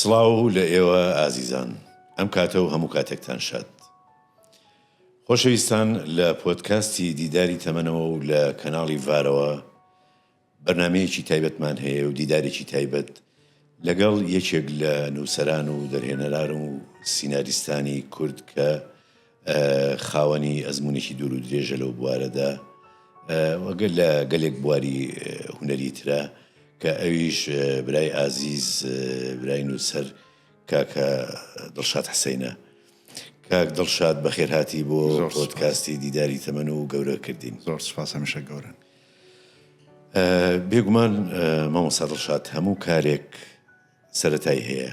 سڵاو لە ئێوە ئازیزان ئەم کاتە و هەموو کاتێکتان شاد خۆشەویستان لە پۆدکاستی دیداری تەمەنەوە و لە کەناڵی ڤارەوە بەرنامەیەکی تایبەتمان هەیە و دیدارێکی تایبەت لەگەڵ یەکێک لە نووسەران و دەرهێنەران و سیناریستانی کورد کە خاوەنی ئەزمونێکی دوور و درێژە لەو بوارەدا وەگەر لە گەلێک بواری هونەری ترە کە ئەویش برای ئازیز برای نووسەر کاکە دڵشاد حسەینە. کاک دڵشاد بەخێر هاتی بۆ پۆدکاستی دیداری تەمەن و گەورە کردین. زۆر سوپاس، هەمیشە گەورن. بێگومان مامۆستا دڵشاد هەموو کارێک سەرەتای هەیە.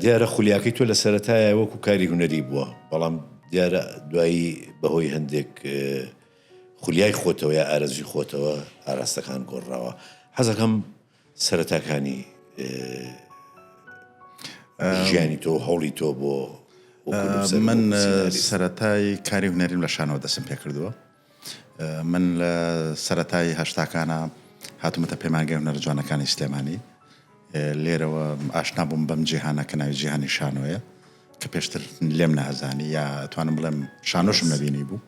دیارە خولیاکەی تۆ لە سەرەتایە وەکو کاری هونەری بووە، بەڵام دیارە دوایی بەهۆی هەندێک خولیای خۆتەوە یا ئارەزوی خۆتەوە ئاراستەکان گۆڕاوە. حەزەکەم سەرەتاکانی ژیانی تۆ هەوڵی تۆ بۆ من سەرەتای کاری هونەریم لە شانەوە دەستم پێ کردووە. من لە سەرەتای هەشتاکانە هاتوومەتە پەیمانگەی هونەرە جوانەکانی سلێمانی. لێرەوە ئاشنا بووم بەم جیهانە کە ناوی جیهانی شانۆیە کە پێشتر لێم نازانی یا توانم بڵێم شانۆشم نەبینی بوو.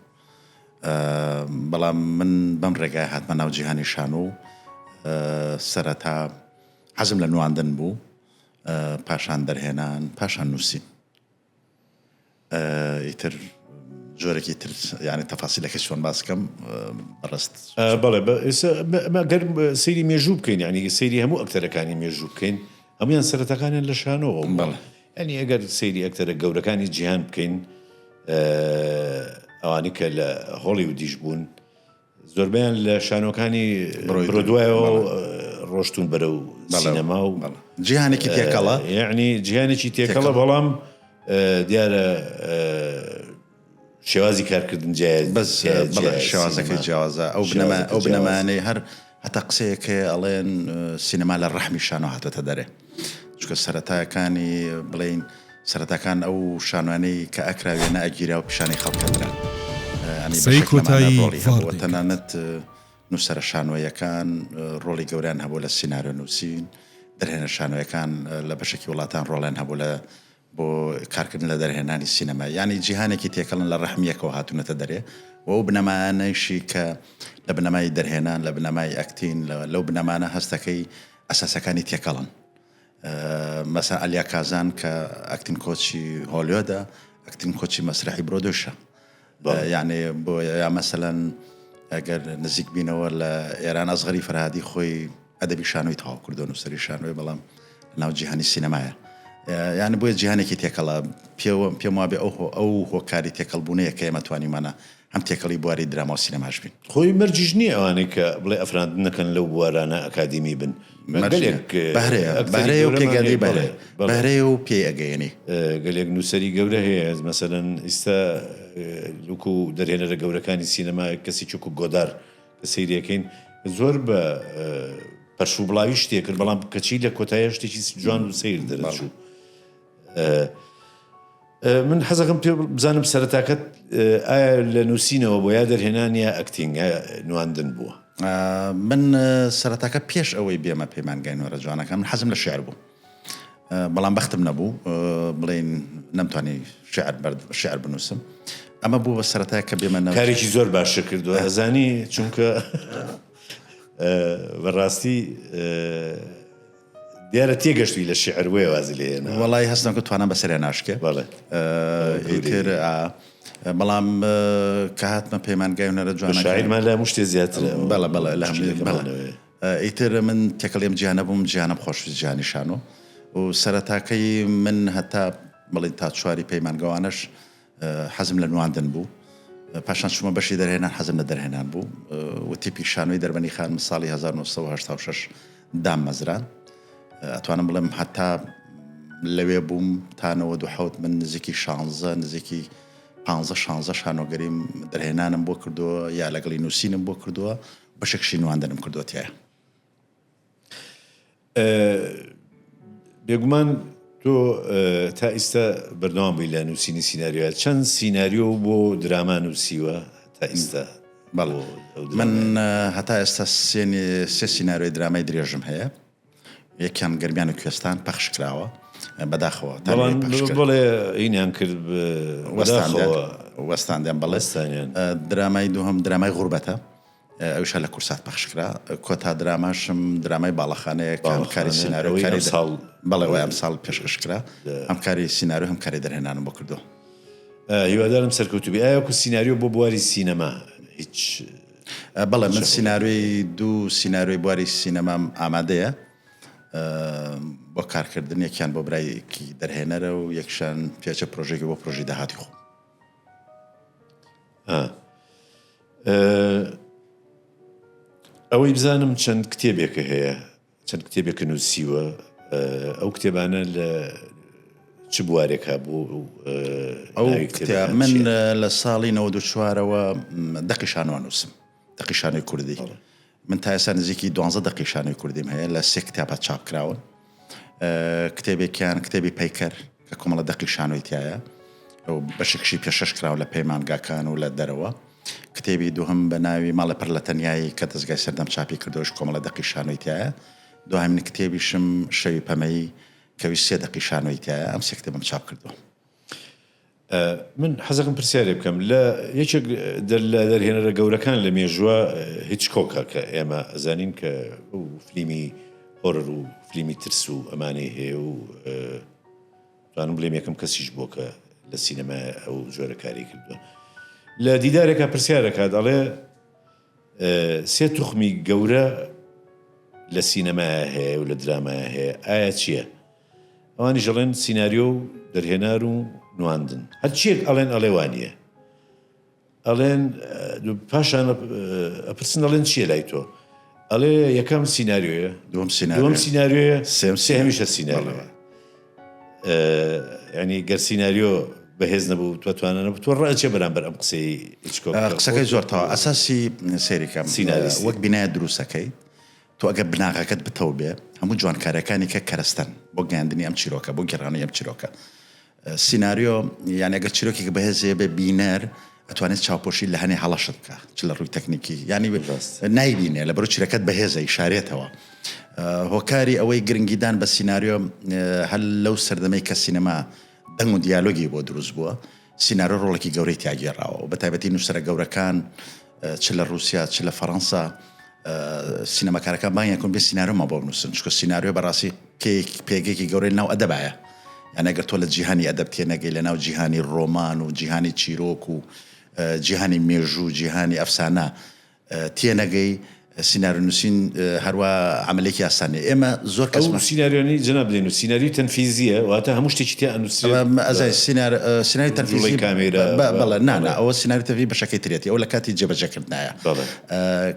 بەڵام من بەم ڕێگای هاتمە ناو جیهانی شانۆ و سەرەتا حەزم لە نواندن بوو، پاشان دەرهێنان، پاشان نووسین. ئیتر جۆرێکی تر یعنی تەفاسیلەکە چۆن باسکەم بەڕست. بەڵێ گەر سەیری مێژوو بکەین، ینی سەیری هەموو ئەکتەرەکانی مێژوو بکەین، هەمویان سەرەتاکانیان لە شانۆوە. ینی ئەگەر سەیری ئەکتەرە گەورەکانی جیهان بکەین، ئەوانی کە لە هۆلیوودیش بوون زۆربیان لە شانۆکانی برۆدوایەوە ڕۆشتون بەرەو سینەما و جیهانێکی تێکەڵە، یعنی جیهانێکی تێکەڵە، بەڵام دیارە شێوازی کارکردن بەس شێوازەکە جیاوازە. ئەو بنەمانەی هەر هەتا قسەیەکە ئەڵێن سینەما لە ڕەحمی شانۆ هاتۆتە دەرێ، چونکە سەرەتاکانی بڵێن سەرەتاکان ئەو شانوانەی کە ئەکراوێنە ئەگیرا و پیشانی خەڵکەدرا. تەنانەت نووسەرە شانۆیەکان ڕۆڵی گەوریان هەبوو لە سینارۆ نووسین، دەرهێنە شانۆیەکان لە بەشێکی وڵاتان ڕۆڵیان هەبوو لە بۆ کارکردن لە دەرهێنانی سینەما. یعنی جیهانێکی تێکەڵن لە ڕەحمیەکەوە هاتوونەتە دەرێ و ئەو بنەمانەیشی کە لە بنەمای دەرهێنان، لە بنەمای ئەکتین، لەو بنەمانە هەستەکەی ئەساسەکانی تێکەڵن. مەسا ئەلیا کازان کە ئەکتین کۆچی هۆلیۆدا، ئەکتین کۆچی مەسرحی برۆدۆشە. یعنی بۆ یا مەسەلەن ئەگەر نزیک بینەوە لە ئێران ئەزغەری فەرهادی خۆی ئەدەبی شانۆی تەواو کردو، نووسەری شانۆی، بەڵام ناو جیهانی سینەمایە. یعنی بۆیە جیهانێکی تێکەڵە. پێم وابێ ئەو هۆکاری تێکەڵبوونەیە کە ئێمە توانیمانە هەم تێکەڵی بواری دراما و سینەماش بین. خۆی مەرجیش نییە ئەوانەی کە بڵێ ئەفراندن نەکەن لەو بوارانە ئەکادیمی بن. بەهرەیە و پێگەڵی بەهرەیە و پێی ئەگەیەنی. گەلێک نووسەری گەورە هەیە، مەسەلەن ئێستا لوکو دەرهێنەرە گەورەکانی سینەما کەسی چووکو گۆدار کە سەیریەکەین زۆر بە پەرشوو بڵاوی شتێ کرد، بەڵام کەچی لە کۆتاییە شتێکی جوان و سەیر دەرەچوو. من حەزەکەم پێ بزانم سەرەتاکەت ئایا لە نووسینەوە بۆ یا دەرهێنان یا ئەکتینگ نواندن بووە؟ من سەرەتاکە پێش ئەوەی بێمە پەیمانگای نوێرە جوانەکە من حەزم لە شێعر بوو، بەڵام بەختم نەبوو، بڵێن نەمتوانی شێعر بنووسم. ئەمە بوو بە سەرەتای کە بێمە کارێکی زۆر باشە کردووە. ئەزانی چونکە بەڕاستی دیارە تێگەشتی لە شێعر وێ وازی لێنە. وەڵی هەستم کە توانم بەسەریان ناشکێ. ئیتر بەڵام کە هاتمە پەیمانگای هونەرە جوانەکە شاعیرمان لە هەموو شتێ زیاترە. ئیتر من تێکەڵێم جیهانە بووم، جیهانم خۆشویست جیهانی شانۆ و سەرەتاکەی من هەتا بڵێن تا چواری پەیمانگەوانەش حەزم لە نواندن بوو. پاشان چوومە بەشی دەرهێنان، حەزم لە دەرهێنان بوو و تیپی شانۆی دەربەنی خان ساڵی 1986 دام مەزران. ئەتوانم بڵێم هەتا لەوێ بووم تا 97 من نزیکی 16 نزیکی 15-16 شانۆگەریم دەرهێنانم بۆ کردووە یا لەگەڵی نووسینم بۆ کردووە، بەشێکشی نواندنم کردووە تایە. بێگومان تۆ تا ئێستا بەردەوام بووی لە نووسینی سیناریۆ. چەند سیناریۆ بۆ دراما نووسیوە تا ئێستا؟ من هەتا ئێستا سێ سیناریۆی درامای درێژم هەیە. یەکیان گەرمیان و کوێستان پەخش کراوە بەداخەوە بەڵێ ئینیان کرد وەستاندیان بەڵێستانیان درامای دووهەم درامای غوربەتە ئەوشە لە کورسات پەخشکرا کۆتا دراماشم درامای باڵەخانەیە کاری سینارۆ بەڵێ وای ئەم ساڵ پێشکەشکرا ئەم کاری سینارۆ هەم کاری دەرهێنانم بۆ کردو هیوادارم سەرکەوتوبی ئایاکو سیناریۆ بۆ بواری سینەما هیچ بەڵێ من سیناروی دوو سیناروی بواری سینەمام ئامادەیە بۆ کارکردن یەکیان بۆ برایەکی دەرهێنەرە و یەکشان پێچە پرۆژێکی بۆ پرۆژی داهاتی خۆ ئەوەی بزانم چەند کتێبێکە هەیە چەند کتێبێکە نووسیوە ئەو کتێبانە لە چ بوارێکە بۆ ئەو کتێب من لە ساڵی 94ەوە دەقیشانەوە نووسم دەقیشانەی کوردی من تا ئێستا نزیکی 12 دەقیشانەی کوردیم هەیە لە 3 کتێبە چاپکراون کتێبێکیان کتێبی پەیکەر کە کۆمەڵە دەقیشانەوەی تایە ئەو بەشێکشی پێشەش کراوە لە پەیمانگاکان و لە دەرەوە کتێبی دووهەم بە ناوی ماڵە پڕ لە تەنیایی کە دەستگای سەردەم چاپی کردەوەش کۆمەڵە دەقیشانەوەی تایە دوهەمین کتێبیشم شەوی پەمەی کەوی 3 دەقیشانەوەی تایە ئەم 3 کتێبم چاپ کردەوە من حەزەکەم پرسیارێ بکەم لە یەکێک لە دەرهێنەرە گەورەکان لە مێژووە هیچ کۆکە کە ئێمە ئەزانین کە فلیمی هۆرر و فلیمی ترس و ئەمانەی هەیە و توانم بڵێم یەکەم کەسیش بۆ کە لە سینەما ئەو جۆرە کاری کردووە لە دیدارێکە پرسیارەکە دەڵێ 3 توخمی گەورە لە سینەما هەیە و لە دراما هەیە ئایا چییە؟ ئەوانی ژەڵێن سیناریۆ و دەرهێنار و نواندن هەرچیەک ئەڵێن ئەڵێوانیە ئەڵێن پاشان ئەپرسن ئەڵێن چییە لای تۆ ئەڵێ یەکەم سیناریۆیە دووەم سیناریۆیە سێ هەمیشە سیناریۆ ینی گەر سیناریۆ بەهێز نەبوو توانە نەبوو تۆ ڕاچێ بەرامبەر ئەم قسەکەی زۆرتەوە ئەساسی سێریکەم وەک بینایە دروستەکەی تۆ ئەگە بناغەکەت بتەو بێ هەموو جوانکارەکانی کە کەرەستەن بۆ گەاندنی ئەم چیرۆکە بۆ گەڕانی ئەم چیرۆکە سیناریۆ یان ئەگەر چیرۆکێک بەهێزێ بێ بینەر ئەتوانێت چاوپۆشی لە هەنێ هەڵەشت بکە چ لە ڕووی تەکنیکی ینی نایبینێ لە بەرەو چیرەکەت بەهێزە ئیشارێتەوە هۆکاری ئەوەی گرنگیدان بە سیناریۆ هەل لەو سەردەمەی کە سینەما دەنگ و دیالۆگی بۆ دروست بووە سیناریۆ ڕۆڵێکی گەورەی تیاگێڕاوە و بە تایبەتی نووسەرە گەورەکان چ لە رووسیا چ لە فەڕەنسا سینەماکارەکان بانیان بێ سیناریۆمە بۆ بنووسن چکە سیناریۆ بەڕاستی پێگەیەکی گەورەی ناو ئەدەبایە یعنی ئەگەر تۆ لە جیهانی ئەدەب تێنەگەی لە ناو جیهانی ڕۆمان و جیهانی چیرۆک و جیهانی مێژوو جیهانی ئەفسانە تێنەگەی سیناریۆ نووسین هەروە عملێکی ئاسانێ ئێمە زۆر کەس سیناریۆنی جەناب بڵێن و سیناریۆ تەنفیزیە واتە هەموو شتێکی تیا ئەزای سیناریۆ تەنفیزی کامێرە بەڵێ نانە ئەوە سیناریۆ تەنفیزی بەشەکەی ترێتی ئەو لە کاتی جێبەجێکردنایە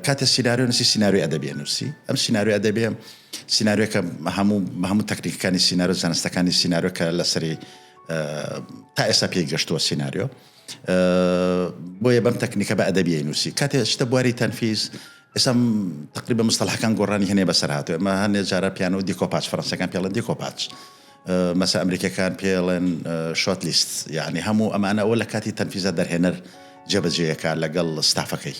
کاتە سیناریۆ نووسی سیناریۆ ئەدەبیە نووسی ئەم سیناریۆ ئەدەبێ سیناریۆکە هەموو تەکنیکەکانی سیناریۆ زانستەکانی سیناریۆکە لەسەری تا ئێستا پێی گەشتووە سیناریۆ بۆیە بەم تەکنیکە بە ئەدەبیە نووسی کاتێ شتە بواری تەنفیز ئێستا تقریبا مستەلاحەکان گۆڕانی هەنێ بەسەر هاتووە ئەمە هەندێک جارە پیانۆ و دیکۆپاچ فەڕەنسیەکان پێڵێن دیکۆپاچ مەسا ئەمریکەکان پێڵێن شۆت لیست یعنی هەموو ئەمانە ئەوە لە کاتی تەنفیزە دەرهێنەر جێبەجێیەکە لەگەڵ ستافەکەی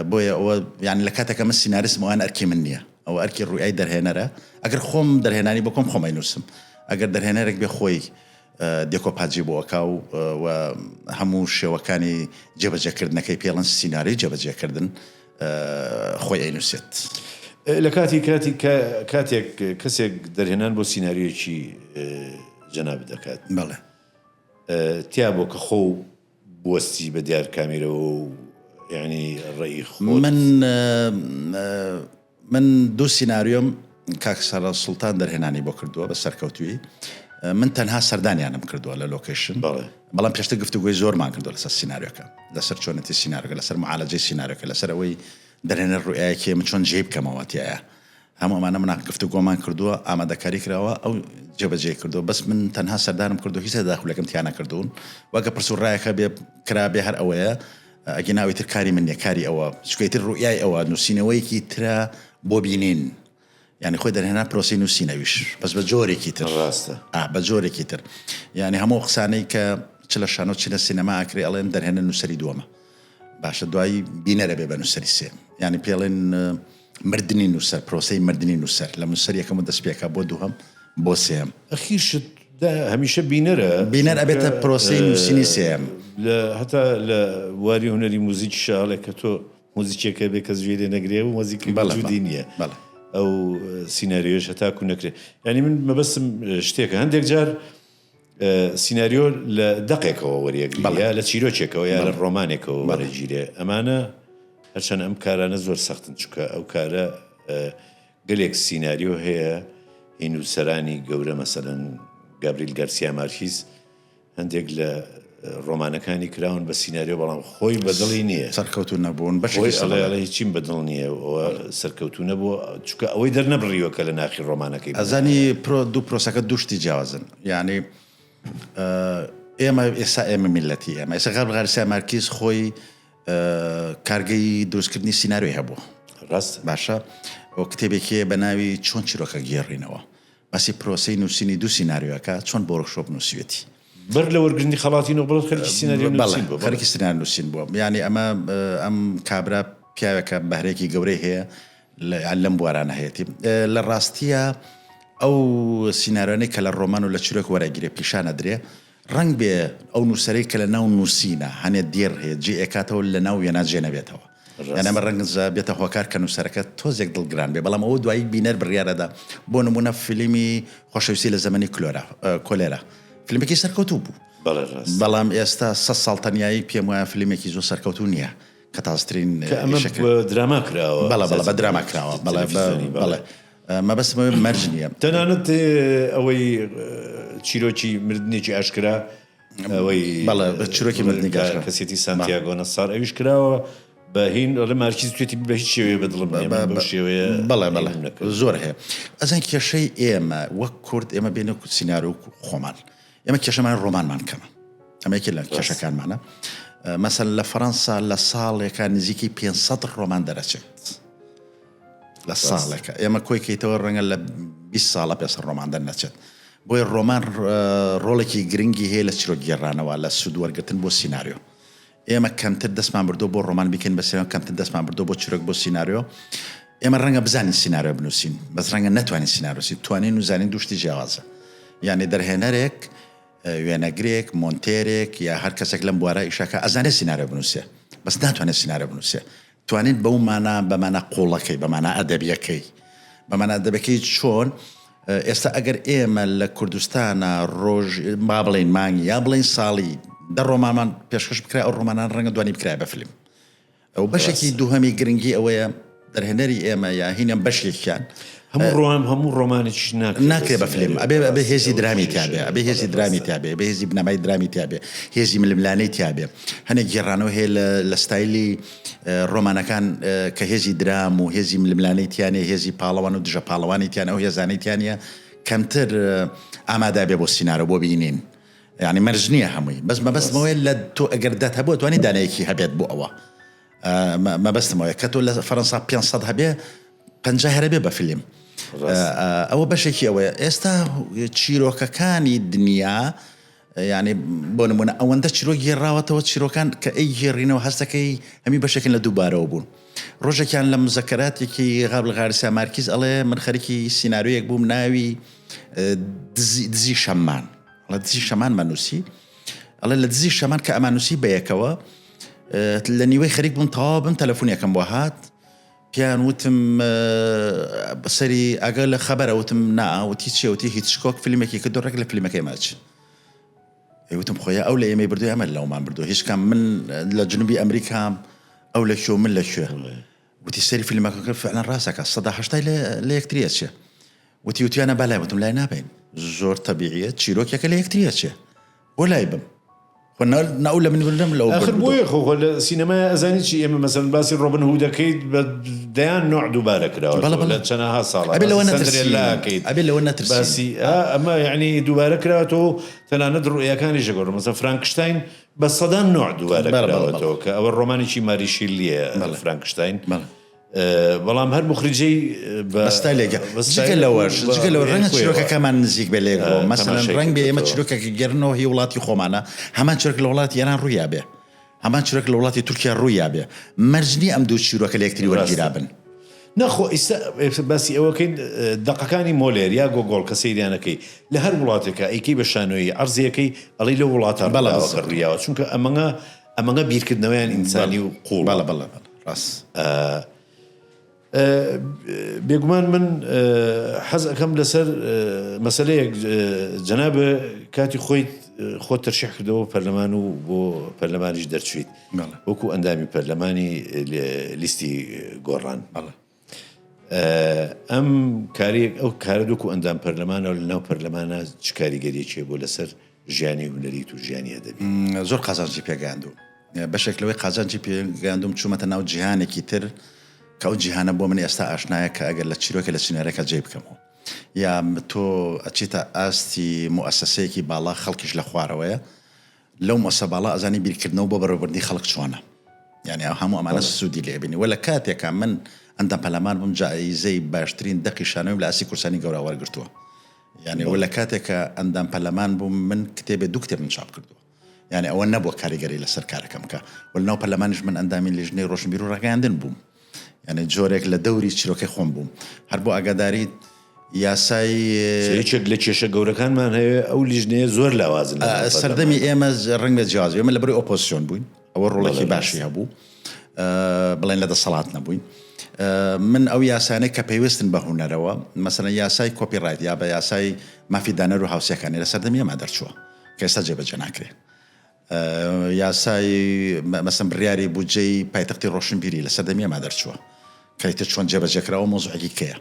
بۆیە ئەوە یعنی لە کاتێکە من سیناریسم ئەوان ئەرکی من نییە ئەو ئەرکی ڕوویای دەرهێنەرە ئەگەر خۆم دەرهێنانی بۆ خۆمەی نووسم ئەگەر دەرهێنەرێک بێ خۆی دیکۆپاجی بۆ ئەکا و هەموو شێوەکانی جێبەجێکردنەکەی پێڵەن سیناری جێبەجێکردن خۆی ئەینووسێت لە کاتێک کەسێک دەرهێنان بۆ سیناریۆکی جەناب دەکات بەڵێ تیا بۆ کە خۆ بوەستی بە دیار کامێرەوە و یعنی ڕێی خۆ من دوو سیناریۆم کاکسەرە سوڵتان دەرهێنانی بۆ کردووە بە سەرکەوتوی من تەنها سەردانیانم کردووە لە لۆکیشن بەڵام پێشتر گفتوگوی زۆرمان کردووە لەسەر سیناریۆکە لەسەر چۆنەتی سیناریۆکە لەسەر معالەجەی سیناریۆکە لەسەر ئەوەی دەرهێنەر ڕوئایەکی من چۆن جێ بکەمەوەتیایە هەموو ئەمانە من گفتوگۆمان کردووە ئامادەکاری کراوە ئەو جێبەجێ کردووە بەس من تەنها سەردانم کردو هیچ داخولەکەم تیانە کردوون وەگە پرس و ڕایەکە بێ کرا بێ هەر ئەوەیە ئەگە ناوی تر کاری من نیە کاری ئەوە چکەیتر ڕوئای ئەوە نووسینەوەیکی ترە بۆ بینین یعنی خۆی دەرهێنا پرۆسی نووسینەویش بەس بە جۆرێکی تر ڕاستە بە جۆرێکی تر یعنی هەموو قسانەی کە چ لە شانۆ چ لە سینەما ئاکرێ ئەڵێن دەرهێنە نووسری دووەمە باشە دوایی بینەرە بێ بە نووسری سێم یعنی پێڵێن مردنی نووسەر پرۆسەی مردنی نووسەر لە نووسەر یەکەم دەست پێکا بۆ دووهەم بۆ سێم ئەخیرشت هەمیشە بینەرە بینەر ئەبێتە پرۆسەی نووسینی سێم هەتا لە واری هوەری موزیک شاڵێک کە تۆ موزیکێکە بێ کەس گوێ لێ نەگرێ و مۆزیکی بەجودی نییە ئەو سیناریۆش هەتاکو نەکرێت ینی من مەبەستم شتێکە هەندێک جار سیناریۆ لە دەقێکەوە وەریەگری یا لە چیرۆکێکەوە یا لە ڕۆمانێکەوە وەرەگیرێ ئەمانە هەرچەند ئەم کارانە زۆر سەختن چکە ئەو کارە گەلێک سیناریۆ هەیە هین و سەرانی گەورە مەسەلەن گابریل گارسیا مارکیز هەندێک لە ڕۆمانەکانی کراون بە سیناریۆ بەڵام خۆی بەدڵی نییە سەرکەوتو نەبوون بەشڵێ هیچیم بەدڵ نییە سەرکەوتو نەبوو چکە ئەوەی دەرنەبڕیوە کە لە ناخی ڕۆمانەکەی ئەزانی دوو پرۆسەکە دوشتی جیاوازن یعنی ئێمە ئێستا ئێمە میلەتی ئێمە ئێستا غابریل گارسیا مارکیز خۆی کارگەی دروستکردنی سیناریۆی هەبوو ڕاست باشە ئەو کتێبێکی بە ناوی چۆن چیرۆکە گێڕینەوە باسی پرۆسەی نووسینی دوو سیناریۆەکە چۆن بۆ ڕۆکشۆپ نووسیوێتی بەر لە وەرگرنی خەڵاتی نۆبڵەت خەرکی سیناریۆ نووسین بوو خەرکی سیناریۆ نووسین بووە یعنی ئەمە ئەم کابرا پیاوێکە بەهرێکی گەورەی هەیە لەم بوارانە هەیەی لە ڕاستیە ئەو سیناریۆنەی کە لە ڕۆمان و لە چیرۆک وەرەگیرێ پیشانە درێ ڕنگ بێ ئەو نووسەرەی کە لە ناو نووسینە هەنێ دێر هەیە جێ ئێکاتەوە لە ناو وێنە جێنەبێتەوە یانەمە ڕەنگزە بێتە هۆکار کە نووسەرەکە تۆزێک دڵگران بێ بەڵام ئەوە دوایی بینەر بڕیارەدا بۆ نمونە فیلمی خۆشەویستی لە زەمەنی کۆلێرا فیلمێکی سەرکەوتوو بوو بەڵام ئێستا 100 ساڵ تەنیایی پێم وایە فیلمێکی زۆر سەرکەوتوو نییە کە تازترین دراما کراوە بە دراما کراوە بەڵێ مەبەستمەوەی مەرج نییە تەنانەت ئەوەی چیرۆکی مردنێکی ئاشکرا ئەوەی چیرۆکی مردنی کەسێتی سانتیاگۆ نەسار ئەویش کراوە بە هین لە مارکیز توێتی بە هیچ شێوەیە بەدڵم شێوەیە بەڵێ زۆر هەیە ئەزان کێشەی ئێمە وەک کورد ئێمە بێنە سیناریۆ خۆمان ئێمە کێشەمان ڕۆمانمان کەمە ئەمەیەکی لە کێشەکانمانە مەسەن لە فەڕەنسا لە ساڵێکە نزیکی 500 ڕۆمان دەرەچێت لە ساڵێکە ئێمە کۆی کەیتەوە ڕەنگە لە 20 ساڵە پێ ڕۆمان دەرنەچێت بۆی ڕۆمان ڕۆڵێکی گرنگی هەیە لە چیرۆک گێڕانەوە لە سوودوەرگرتن بۆ سیناریۆ ئێمە کەمتر دەستمان بردو بۆ ڕۆمان بکەین بەسەر کەمتر دەستمان بردو بۆ چیرۆک بۆ سیناریۆ ئێمە ڕەنگە بزانین سیناریۆ بنووسین بەس ڕەنگە نەتوانین سیناریۆسی توانین و زانین دوشتی جیاوازە یعنی دەرهێنەرێک وێنەگرێک مۆنتێرێک یا هەر کەسێک لەم بوارە ئیشاکە ئەزانێت سیناریۆ بنووسێ بەس ناتوانێت سیناریۆ بنووسێ توانین بەو مانە بەمانە قوڵەکەی بەمانە ئەدەبیەکەی بەمانە ئەدەبەکەی چۆن ئێستا ئەگەر ئێمە لە کوردستانە ڕۆژ با بڵین مانگی یا بڵین ساڵی دە ڕۆمانمان پێشکەش بکرا ئەو ڕۆمانان ڕەنگە دوانی بکرای بە فیلم ئەو بەشێکی دووهەمی گرنگی ئەوەیە دەرهێنەری ئێمە یا هینم بەشێکیان هەموو ڕۆمانێکی ناکرێ بە فیلم ئەبێ هێزی درامی تیابێ ئەبێ هێزی درامی تیابێ بە هێزی بنەمای درامی تیابێ هێزی ململانەی تیابێ هەنێک گێڕانەوە هەیە لە ستایلی ڕۆمانەکان کە هێزی درام و هێزی ململانەی تیانێ هێزی پاڵەوان و دژە پاڵەوانی تیانە و هێزانەی تیانە کەمتر ئامادا بێ بۆ سینارۆ بۆ بینین یعنی مەرج نییە هەمووی بەس مەبەستمەوەی لە تۆ ئەگەر دەت هەبوو توانی دانەیەکی هەبێت بۆ ئەوە مەبەستمەوەی کە تۆ لە فەڕەنسا 500 هەبێ 50 هەرەبێ بە فیلم ئەوە بەشێکی ئەوەیە ئێستا چیرۆکەکانی دنیا یعنی بۆ نمونە ئەوەندە چیرۆک گێڕاوەتەوە چیرۆکان کە ئەی گێڕینەوە هەستەکەی هەمی بەشێکن لە دووبارەوە بوون ڕۆژێکیان لە مزەکەراتێکی غابریل گارسیا مارکیز ئەڵێ من خەریکی سیناریۆیەک بووم ناوی دزی شەمان دزی شەمان مانووسی ئەڵێ لە دزی شەمان کە ئەمانووسی بەیەکەوە لە نیوەی خەریک بوون تەواو بم تەلەفۆنیەکەم بۆ هات پیان وتم بەسەری ئەگەر لە خەبەرە وتم ناوتی چێوتی هیچ شکۆک فیلمێکی کە دۆڕێک لە فیلمەکەی ماچ وتم خۆیان ئەو لە ئێمەی بردو ئەمە لەومان بردو هیچ کام من لە جنوبی ئەمریکام ئەو لە شۆ من لە شوێ وتی سەری فیلمەکە کرد فعلا ڕاستەکە 180 لە یەکتریە چێ وتیانە بەلای وتم لای نابین زۆر تەبیعیە چیرۆکێکە لە یەکتریە چێ بۆ لای بم ناو لە من بردم لەو آخر بۆیە خۆ لە سینەمای ئەزانی چی ئێمە مەسەن باسی ڕۆبن هود دەکەیت بە دەیان نوع دووبارە کراوە لە چەندەها ساڵە ئەبێ لەوە نەترسی باسی ئەمە یعنی دووبارە کراوەتەوە تەنانەت ڕوئیەکانی ژەگەڕ مەسەن فرانکشتاین بە سەدان نوع دووبارە کراوەتەوە کە ئەوە ڕۆمانێکی ماری شیلیە فرانکشتاین بەڵام هەر مخرجەی لەوەش ڕەنگە چیرۆکەکەمان نزیک بێ لێگەوە مەسەلەن ڕەنگ بێ ئێمە چیرۆکێکی گەڕنەوە هی وڵاتی خۆمانە هەمان چیرۆک لە وڵاتی ئێران ڕوویا بێ هەمان چیرۆک لە وڵاتی تورکیا ڕوویا بێ مەرجنی ئەم دوو چیرۆکە لە یەکتری وەرگیرا بن نەخۆ باسی ئەوەکەین دەقەکانی مۆلێر یا گۆگۆڵ کە سەیریانەکەی لە هەر وڵاتێکە ئەیکەی بە شانۆیی عەرزیەکەی ئەڵی لە وڵاتان بەڵاوەکە ڕیاوە چونکە ئەمەngە بیرکردنەوەیان ئینسانی و قوڵ بەڵێ ڕاست بێگومان من حەز ئەەکەم لەسەر مەسەلەیەک جەنابە کاتی خۆت تەرشیح کردەوە پەرلەمان و بۆ پەرلەمانیش دەرچویت وەکو ئەندامی پەرلەمانی لیستی گۆڕان ئەم کارێک ئەو کارە دوکو ئەندام پەرلەمانەوە لە ناو پەرلەمانە چ کاریگەریەکێ بۆ لەسەر ژیانی هونەریت و ژیانی ئەدەبی زۆر قازانجی پێگەاندوو بەشێک لەوەی قازانجی پێگەاندوم چوومەتە ناو جیهانێکی تر کە ئەو جیهانە بۆ من ئێستا ئاشنایە کە ئەگەر لە چیرۆکە لە سینەرەکە جێ بکەمەوە یا تۆ ئەچیتە ئاستی مؤسسەیەکی باڵا خەڵکیش لە خوارەوەیە لەو مؤسسە باڵا ئەزانی بیرکردنەوە بۆ بەڕێوەبردنی خەڵک چۆنە یعنی ئەو هەموو ئەمانە سوودی لێبینی وە لە کاتێکە من ئەندام پەرلەمان بووم جایزەی باشترین دەقی شانۆیم لە ئاسی کورسانی گەورە وەرگرتووە یعنی وە لە کاتێکە ئەندام پەرلەمان بووم من کتێبێ دوو کتێب من چاپ کردووە یعنی ئەوە نەبووە کاریگەری لەسەر کارەکەم کە وە لە ناو پەرلەمانیش من ئەندامی لیژنەی ڕۆشنبیر و ڕاگەیاندن بووم یعنی جۆرێک لە دەوری چیرۆکەی خۆم بووم هەر بۆ ئاگاداریت یاسای لە کێشە گەورەکانمان هەیە ئەو لیژنەیە زۆر لاوازن سەردەمی ئێمە ڕنگ بە جیاواز ئێمە لەبەری ئۆپۆزیسیۆن بووین ئەوە ڕۆڵێکی باشی هەبوو بڵێن لە دەسەڵات نەبووین من ئەو یاسانەی کە پێویستن بە هونەرەوە مەسەلەن یاسای کۆپیڕایت یا بە یاسای مافی دانەر و هاوسەکانی لە سەردەمی ئێمە دەرچووە کە ئێستا جێبەجێ ناکرێت یاسای مەسەن بڕیاری بودجەی پایتەختی ڕۆشنبیری لە سەردەمی ئێمە دەرچووە کەیتر چۆن جێبەجێکراوە مۆزوعێکی کەیە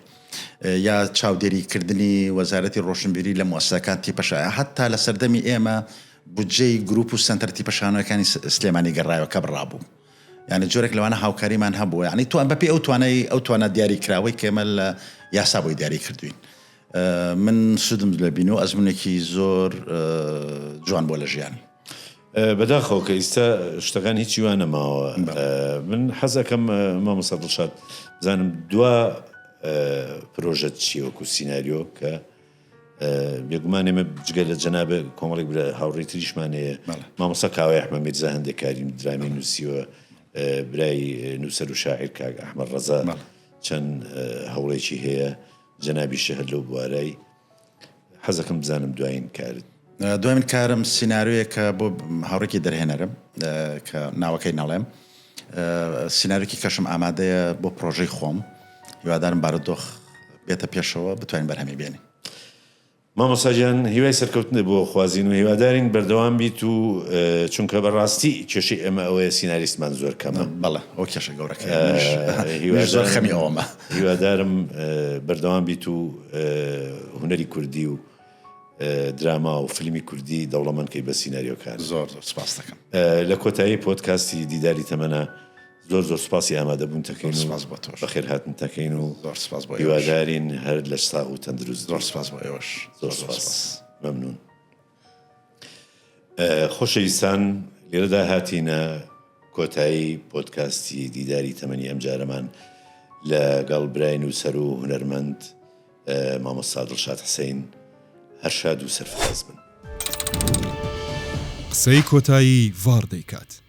یا چاودێریکردنی وەزارەتی ڕۆشنبیری لە مؤسسەکان تیپەشایە حتا لە سەردەمی ئێمە بودجەی گروپ و سنتەر تیپەشانەکانی سلێمانی گەڕایەوە کە بڕابوو یعنی جۆرێک لەوانە هاوکاریمان هەبوو یعنی توان بەپێ ئەو توانە دیاریکراوەی کێمە لە یاسا بۆی دیاری کردوین من سودم لە بین و ئەزمونێکی زۆر جوان بۆ لە ژیانی بەداخەوە کە ئیستا شتەکان هیچی وانە ماوە من حەزەکەم مامۆستا دڵشاد بزانم دوا پرۆژەت چیە وەکو سیناریۆ کە بێگومان ئێمە جگە لە جەنابە کۆمەڵێک هاوڕێی تریشمان هەیە مامۆستا کاوای ئەحمەد میرزا هەندێک کاریم درامی نووسیوە برای نووسەر و شاعیر کاک ئەحمەد ڕەزا چەند هەوڵێکی هەیە جەنابی شەهر لەو بوارەی حەزەکەم بزانم دوایین کارت دوایمین کارم سیناریۆیە کە بۆ هاوڕێکی دەرهێنەرم کە ناوەکەی ناڵێم سیناریۆکی کەشم ئامادەیە بۆ پرۆژەی خۆم هیوادارم بارودۆخ بێتە پێشەوە بتوانین بەرهەمی بێنین مامۆستاجیان هیوای سەرکەوتنە بۆ خوازین و هیوادارین بەردەوام بیت و چونکە بەڕاستی کێشەی ئەمە ئەوەیە سیناریستمان زۆر کەمە بەڵێ ئەو کێشە گەورەکە زۆر خەمی ئەوەمە هیوادارم بەردەوام بیت و هونەری کوردی و دراما و فیلمی کوردی دەوڵەمەندکەی بە سیناریۆکان زۆر سپاس دەکەم لە کۆتایی پۆدکاستی دیداری تەمەنە زۆر سوپاسی ئامادەبوون تەکەین بەخێر هاتن تەکەین و هیوادارین هەر لە ساغ و تەندروست زۆر سپاس بۆ ئێوەش زۆر سپاس مەمنون خۆشەویستان لێرەدا هاتینە کۆتایی پۆدکاستی دیداری تەمەنی ئەم جارەمان لەگەڵ برای نووسەر و هونەرمەند مامۆستا دڵشاد حسەین هەر شاد و سەرفراز بن قسەی کۆتایی ڤار دەیکات.